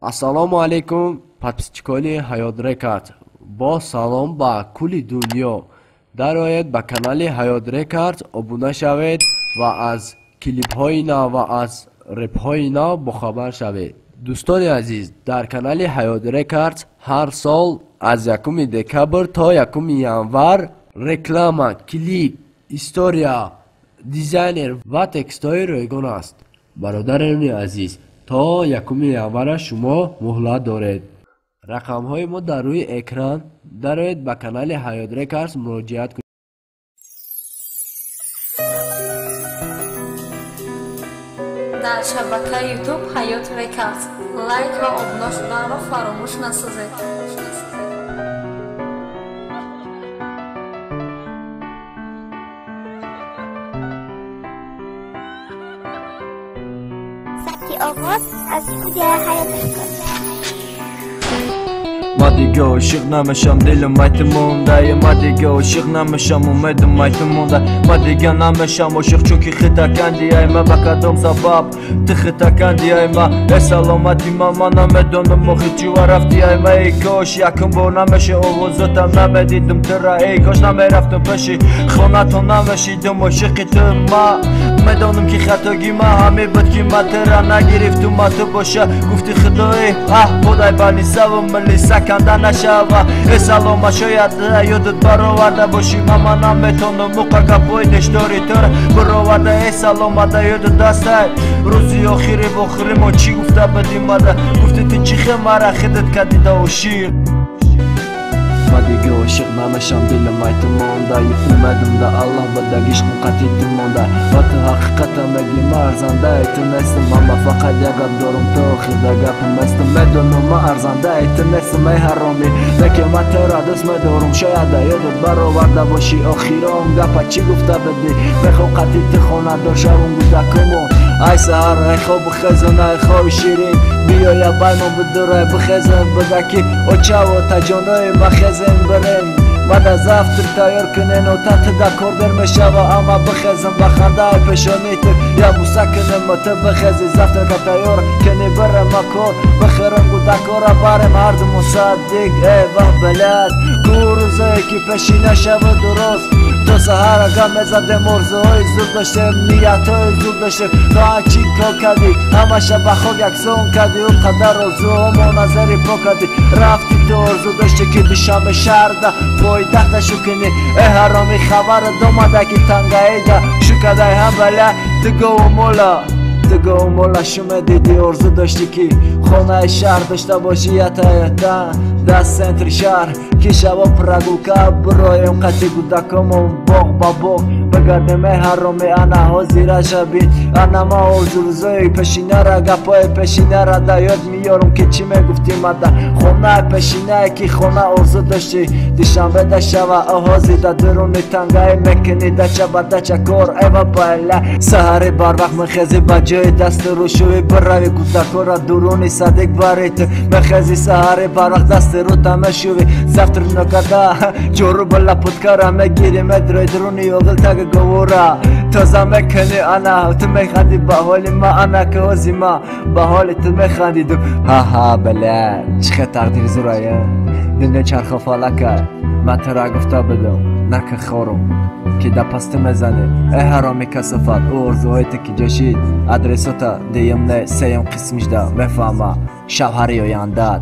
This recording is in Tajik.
ассалому алейкум подписчикони Ҳаёт Рекорд. Бо салом ба кулли дунё. Дароед ба канали Ҳаёт Рекорд обуна шавед ва аз клипҳои нав ва аз репҳои нав бохабар шавед. Дӯстони азиз, дар канали Ҳаёт Рекорд ҳар сол аз 1 декабр то 1 январ реклама, клип, история, дизайнер ва текстҳои ройгон аст. Бародарони азиз, то 1 январ шумо муҳлат доред. рақамҳои мо дар рӯи экран. Дароед ба канали Ҳаёт Рекорд муроҷиат кунед. дар шабакаи YouTube Ҳаёт Рекорд лайк ва обуна шуданро фаромӯш насозед. Сабти оғоз аз студияи Ҳаёт Рекорд. ما دیگه عاشق نمیشم دلم مایت مونده ما دیگه عاشق نمیشم اومدم مایت مونده ما دیگه نمیشم عاشق چون که خطا کندی ای ما به کدام سبب تو خطا کندی ای ما ای سلامتی ما نمیدونم مخی چی و رفتی ای ما ای کاش یکم با نمیشه آوازاتم نمیدیدم تو را ای کاش نمیرفتم پشی خانه تو نمیشیدم عاشق تو ما میدونم که خطاگی ما همه بود که ما تو را نگرفتم ما تو باشه گفتی خدای خدای بلی سوم ملی کنده نشوه ای سلام شاید یادت برآورده باشی من نمیتونم موقع گپای دشداری تو را برآورده ای سلام یادت دسته روزی آخری باخری ما چی گفته بدیم گفتی تو چی خمره خودت کردی و شیر ما دیگه عاشق نمیشم دلم مایت مونده اومدم ده الله بده عشقم قطعیت مونده و تو حقیقتا میگی من ارزنده تو نیستم من فقط یک گپ دارم تو خیلی گپم هستم میدونم من ارزنده تو نیستم ای حرامی نکه من تو را دوست میدارم شاید یادت برآورده باشی آخرام گپ چی گفته بدی میخوام قطعیت خانه دار شوم گودکمون ای سهر ای خواب خزانه ای خواب شیرین بیا یا بایمان بدوره بخزن بدکی اوچه و تجانای مخزن بریم بعد از افتر تیار کنین و تحت دکار برمشه و اما بخزن بخنده پشانی تو یا بوسکنیم و تو بخزی زفتر که تیار کنی برم مکار بخرم گو دکاره برم هر دو مصدق ای وح بلد گوروزایی که پشینه شو درست تو سهر اگه مزده مرزوهای زود داشتیم نیتهای زود داشتیم تو هرچی کار کردی همه شب خواب یکسان کردی و قدر آرزو همه نظری پا کردی رفتی تو آرزو داشتی که دوشنبه شرده پایتخت شو کنی ای حرامی خبر دامده که تنگه ایده شو کده هم بله دگو و مولا دگو و مولا شما دیدی آرزو داشتی که خانه شهر داشته باشی یتا دست سنتر شهر که شبا پرگو که برایم قطعی گودکمون باغ با باغ بگردم ای حرامی انا حاضر شبید انا ما آرزو روزای پشینه را گپای پشینه را دا یاد میارم که چی میگفتی مده خونه پشینه که خونه آرزو داشتی دیشنبه دا شوه آهازی دا درونی تنگه میکنی دا چه بده چه کار ای و باله سهری بر وقت مخیزی با جای دست رو شوی بروی گودکار را درونی صدق باریت مخیزی سهری بر وقت دست رو تمه شوی زفتر نکده جورو بلا پودکاره میگیری مدروی درونی اغل تگ گوورا تازه میکنی انا تو میخندی با حالی ما انا که وزی ما با حالی تو میخندیدم ها بله چخه تقدیر زورایه دنیا چرخ فالکه من تو را گفته بدم نکه خورم که دا پست میزنی ای حرامی کسافت او ارزوهایت که جاشید ادرساتا دیم نه سیم قسمش دا میفهمه شب هری آیندد